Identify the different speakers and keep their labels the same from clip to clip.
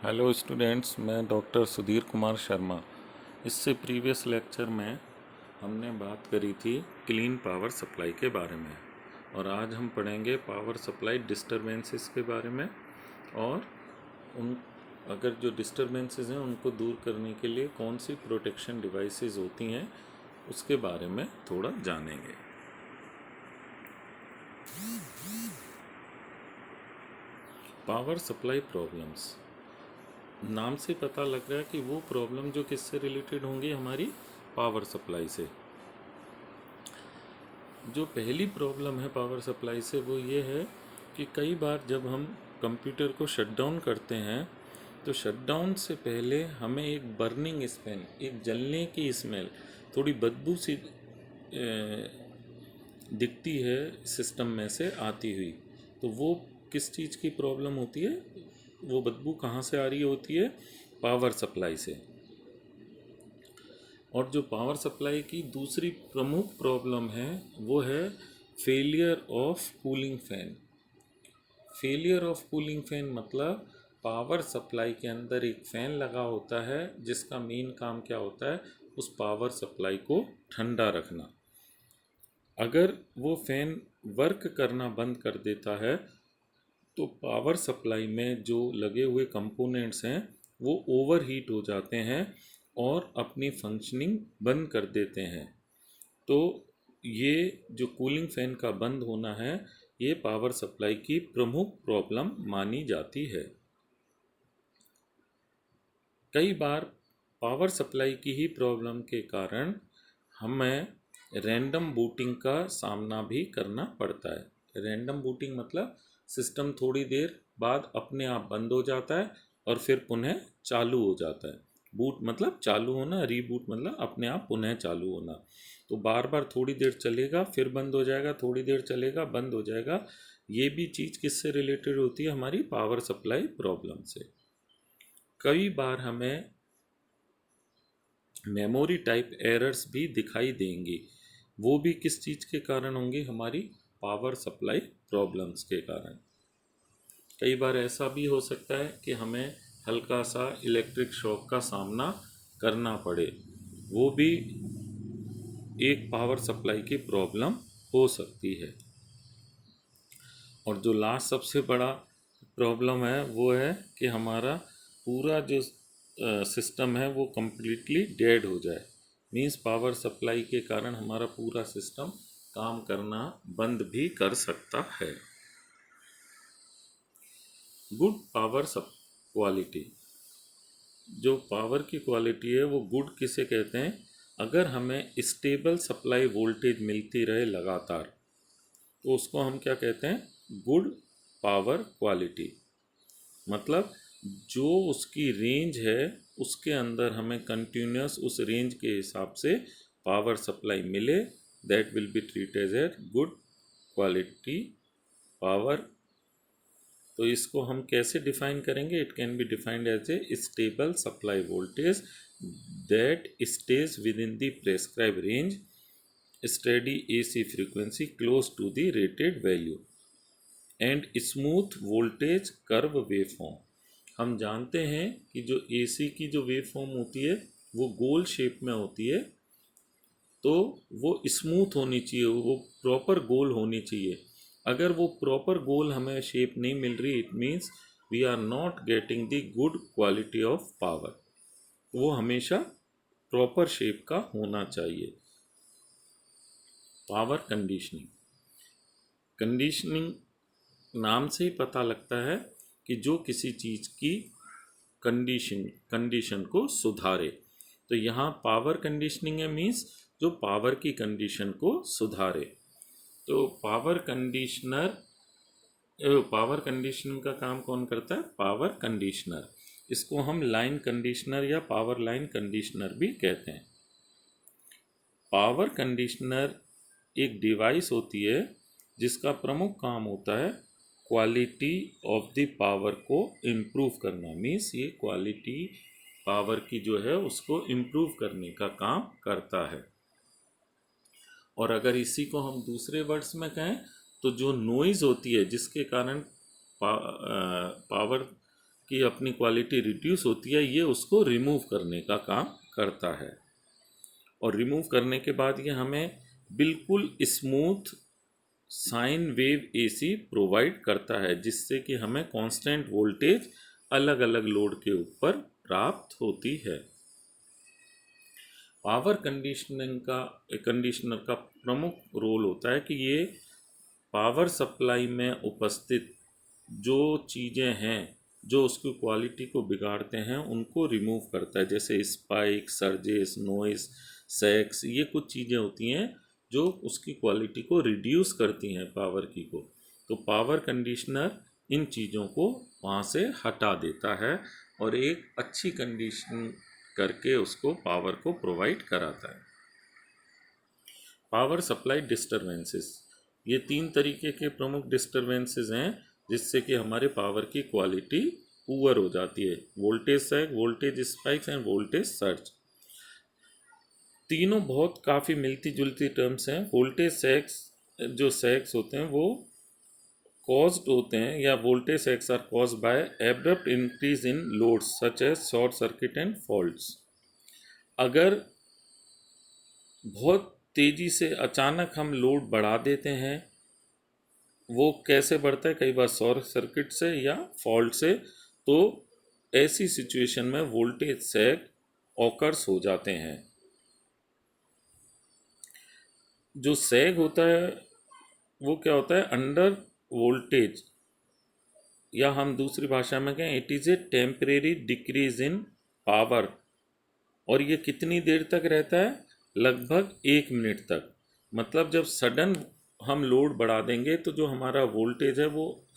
Speaker 1: Hello students, मैं doctor Sudhir Kumar Sharma. इससे previous lecture में हमने बात करी थी क्लीन पावर सप्लाई के बारे में, और आज हम पढ़ेंगे पावर सप्लाई डिस्टरबेंसेस के बारे में। और उन अगर जो डिस्टरबेंसेस हैं उनको दूर करने के लिए कौन सी प्रोटेक्शन डिवाइसेस होती हैं उसके बारे में थोड़ा जानेंगे। पावर सप्लाई प्रॉब्लम्स, नाम से पता लग रहा है कि वो प्रॉब्लम जो किससे रिलेटेड होंगी, हमारी पावर सप्लाई से। जो पहली प्रॉब्लम है पावर सप्लाई से वो ये है कि कई बार जब हम कंप्यूटर को शट डाउन करते हैं तो शट डाउन से पहले हमें एक बर्निंग स्मेल, एक जलने की स्मेल, थोड़ी बदबू सी दिखती है सिस्टम में से आती हुई। तो वो किस चीज़ की प्रॉब्लम होती है? वो बदबू कहाँ से आ रही होती है? पावर सप्लाई से। और जो पावर सप्लाई की दूसरी प्रमुख प्रॉब्लम है वो है failure of cooling fan. Failure of cooling fan मतलब पावर सप्लाई के अंदर एक फ़ैन लगा होता है जिसका मेन काम क्या होता है? उस पावर सप्लाई को ठंडा रखना। अगर वो फ़ैन वर्क करना बंद कर देता है तो पावर सप्लाई में जो लगे हुए कंपोनेंट्स हैं वो ओवर हीट हो जाते हैं और अपनी फंक्शनिंग बंद कर देते हैं। तो ये जो कूलिंग फैन का बंद होना है, ये पावर सप्लाई की प्रमुख प्रॉब्लम मानी जाती है। कई बार पावर सप्लाई की ही प्रॉब्लम के कारण हमें रैंडम बूटिंग का सामना भी करना पड़ता है। रैंडम बूटिंग मतलब सिस्टम थोड़ी देर बाद अपने आप बंद हो जाता है और फिर पुनः चालू हो जाता है। बूट मतलब चालू होना, रीबूट मतलब अपने आप पुनः चालू होना। तो बार बार थोड़ी देर चलेगा फिर बंद हो जाएगा, थोड़ी देर चलेगा बंद हो जाएगा। ये भी चीज़ किससे रिलेटेड होती है? हमारी पावर सप्लाई प्रॉब्लम से। कई बार हमें मेमोरी टाइप एरर्स भी दिखाई देंगी। वो भी किस चीज़ के कारण होंगी? हमारी पावर सप्लाई प्रॉब्लम्स के कारण। कई बार ऐसा भी हो सकता है कि हमें हल्का सा इलेक्ट्रिक शॉक का सामना करना पड़े। वो भी एक पावर सप्लाई की प्रॉब्लम हो सकती है। और जो लास्ट सबसे बड़ा प्रॉब्लम है वो है कि हमारा पूरा जो सिस्टम है वो कम्प्लीटली डेड हो जाए। मीन्स पावर सप्लाई के कारण हमारा पूरा सिस्टम काम करना बंद भी कर सकता है। गुड पावर सब क्वालिटी, जो पावर की क्वालिटी है वो गुड किसे कहते हैं? अगर हमें स्टेबल सप्लाई वोल्टेज मिलती रहे लगातार तो उसको हम क्या कहते हैं? Good power quality. मतलब जो उसकी रेंज है उसके अंदर हमें कंटिन्यूस उस रेंज के हिसाब से पावर सप्लाई मिले, that will be treated as good quality power. तो इसको हम कैसे डिफाइन करेंगे? It can be defined as a stable supply voltage that stays within the prescribed range, steady AC frequency close to the rated value and smooth voltage curve waveform. हम जानते हैं कि जो AC की जो waveform होती है वो गोल शेप में होती है, तो वो स्मूथ होनी चाहिए, वो प्रॉपर गोल होनी चाहिए। अगर वो प्रॉपर गोल हमें शेप नहीं मिल रही, it means we are not getting the good quality of power. वो हमेशा प्रॉपर शेप का होना चाहिए। पावर कंडीशनिंग, कंडीशनिंग नाम से ही पता लगता है कि जो किसी चीज़ की कंडीशन को सुधारे। तो यहाँ पावर कंडीशनिंग है, मीन्स जो पावर की कंडीशन को सुधारे। तो पावर कंडीशनिंग का काम कौन करता है? Power conditioner. इसको हम लाइन कंडीशनर या पावर लाइन कंडीशनर भी कहते हैं। पावर कंडीशनर एक डिवाइस होती है जिसका प्रमुख काम होता है क्वालिटी ऑफ द पावर को इम्प्रूव करना। मीन्स ये क्वालिटी पावर की जो है उसको इम्प्रूव करने का काम करता है। और अगर इसी को हम दूसरे वर्ड्स में कहें तो जो नॉइज़ होती है जिसके कारण पावर की अपनी क्वालिटी रिड्यूस होती है, ये उसको रिमूव करने का काम करता है। और रिमूव करने के बाद ये हमें बिल्कुल smooth sine wave AC provide करता है, जिससे कि हमें कांस्टेंट वोल्टेज अलग अलग लोड के ऊपर प्राप्त होती है। पावर कंडीशनर का प्रमुख रोल होता है कि ये पावर सप्लाई में उपस्थित जो चीज़ें हैं जो उसकी क्वालिटी को बिगाड़ते हैं उनको रिमूव करता है, जैसे स्पाइक, सर्जेस, नॉइस, सैग्स, ये कुछ चीज़ें होती हैं जो उसकी क्वालिटी को रिड्यूस करती हैं पावर की को। तो पावर कंडीशनर इन चीज़ों को वहाँ से हटा देता है और एक अच्छी कंडीशन करके उसको पावर को प्रोवाइड कराता है। पावर सप्लाई डिस्टरबेंसेस, ये 3 तरीके के प्रमुख डिस्टरबेंसेस हैं जिससे कि हमारे पावर की क्वालिटी पुअर हो जाती है। वोल्टेज सैग, voltage spikes end voltage surge. तीनों बहुत काफ़ी मिलती जुलती टर्म्स हैं। वोल्टेज सैग्स, जो सैग्स होते हैं वो कॉज्ड होते हैं, या voltage sags are caused by abrupt increase in loads such as short circuit and faults. अगर बहुत तेज़ी से अचानक हम लोड बढ़ा देते हैं, वो कैसे बढ़ता है, कई बार शॉर्ट सर्किट से या फॉल्ट से, तो ऐसी सिचुएशन में वोल्टेज सैग ऑकर्स हो जाते हैं। जो सैग होता है वो क्या होता है, अंडर वोल्टेज, या हम दूसरी भाषा में कहें it is a temporary decrease in power. और ये कितनी देर तक रहता है, लगभग 1 मिनट तक। मतलब जब सडन हम लोड बढ़ा देंगे तो जो हमारा वोल्टेज है वो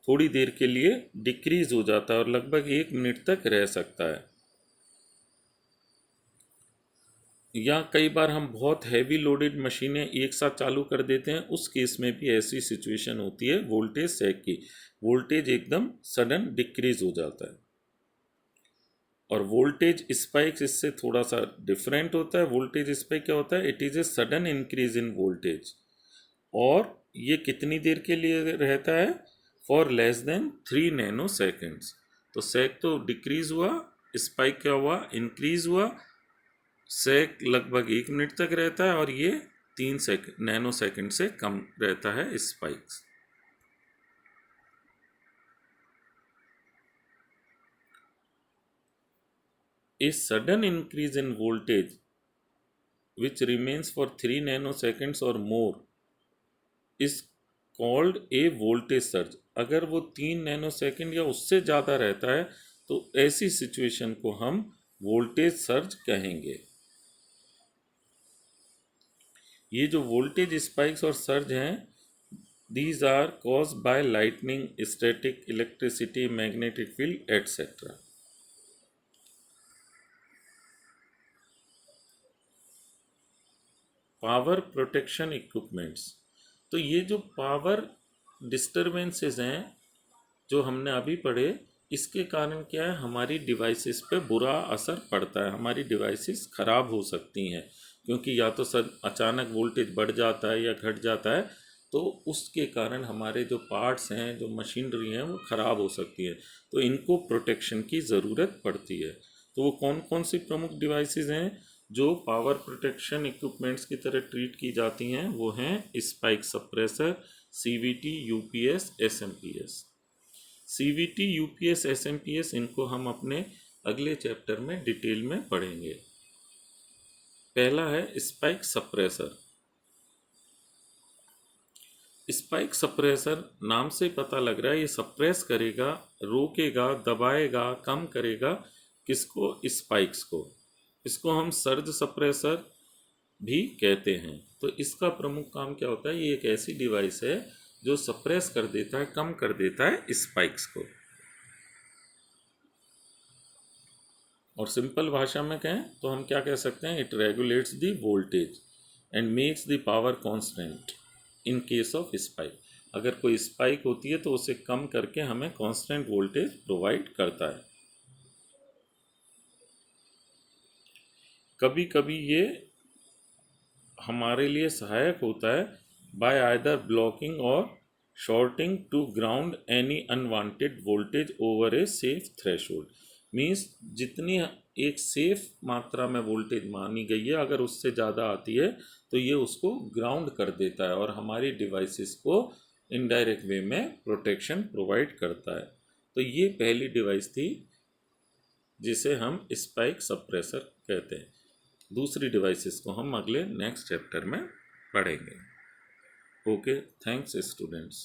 Speaker 1: थोड़ी देर के लिए डिक्रीज हो जाता है और लगभग 1 मिनट तक रह सकता है। या कई बार हम बहुत हैवी लोडेड मशीनें एक साथ चालू कर देते हैं, उस केस में भी ऐसी सिचुएशन होती है वोल्टेज सैग की, वोल्टेज एकदम सडन डिक्रीज हो जाता है। और वोल्टेज स्पाइक्स इससे थोड़ा सा डिफरेंट होता है। वोल्टेज स्पाइक क्या होता है, it is a sudden increase in voltage, और ये कितनी देर के लिए रहता है, for less than 3 nano seconds. तो सैग तो डिक्रीज हुआ, स्पाइक क्या हुआ, इंक्रीज हुआ। सैग लगभग 1 मिनट तक रहता है और ये 3 नैनो सेकेंड से कम रहता है spikes. A sudden increase in voltage which remains for 3 nanoseconds or more is called a voltage surge। अगर वो 3 नैनोसेकंड या उससे ज़्यादा रहता है तो ऐसी सिचुएशन को हम वोल्टेज सर्ज कहेंगे। ये जो वोल्टेज स्पाइक्स और सर्ज हैं, these are cause by lightning, static electricity, magnetic field etcetera. Power protection equipments, तो ये जो पावर डिस्टरबेंसेस हैं जो हमने अभी पढ़े, इसके कारण क्या है, हमारी डिवाइसेस पे बुरा असर पड़ता है, हमारी डिवाइसेस ख़राब हो सकती हैं, क्योंकि या तो सर अचानक वोल्टेज बढ़ जाता है या घट जाता है, तो उसके कारण हमारे जो पार्ट्स हैं, जो मशीनरी हैं, वो ख़राब हो सकती है। तो इनको प्रोटेक्शन की ज़रूरत पड़ती है। तो वो कौन कौन सी प्रमुख डिवाइसेस हैं जो पावर प्रोटेक्शन इक्विपमेंट्स की तरह ट्रीट की जाती हैं, वो हैं spike suppressor, CVT, UPS, SMPS. CVT, UPS, SMPS, इनको हम अपने अगले चैप्टर में डिटेल में पढ़ेंगे। पहला है स्पाइक सप्रेसर। स्पाइक सप्रेसर नाम से पता लग रहा है ये सप्रेस करेगा, रोकेगा, दबाएगा, कम करेगा किसको, स्पाइक्स को। इसको हम सर्ज सप्रेसर भी कहते हैं। तो इसका प्रमुख काम क्या होता है, ये एक ऐसी डिवाइस है जो सप्रेस कर देता है, कम कर देता है स्पाइक्स को। और सिंपल भाषा में कहें तो हम क्या कह सकते हैं, it regulates the voltage and makes the power constant in case of spike. अगर कोई स्पाइक होती है तो उसे कम करके हमें कांस्टेंट वोल्टेज प्रोवाइड करता है। कभी कभी ये हमारे लिए सहायक होता है बाय आइदर ब्लॉकिंग और shorting to ground any unwanted voltage over a safe threshold means जितनी एक सेफ मात्रा में वोल्टेज मानी गई है, अगर उससे ज़्यादा आती है तो ये उसको ग्राउंड कर देता है और हमारी डिवाइसेस को इनडायरेक्ट वे में प्रोटेक्शन प्रोवाइड करता है। तो ये पहली डिवाइस थी जिसे हम स्पाइक सप्रेसर कहते हैं। दूसरी डिवाइसेस को हम अगले नेक्स्ट चैप्टर में पढ़ेंगे। Okay, thanks students.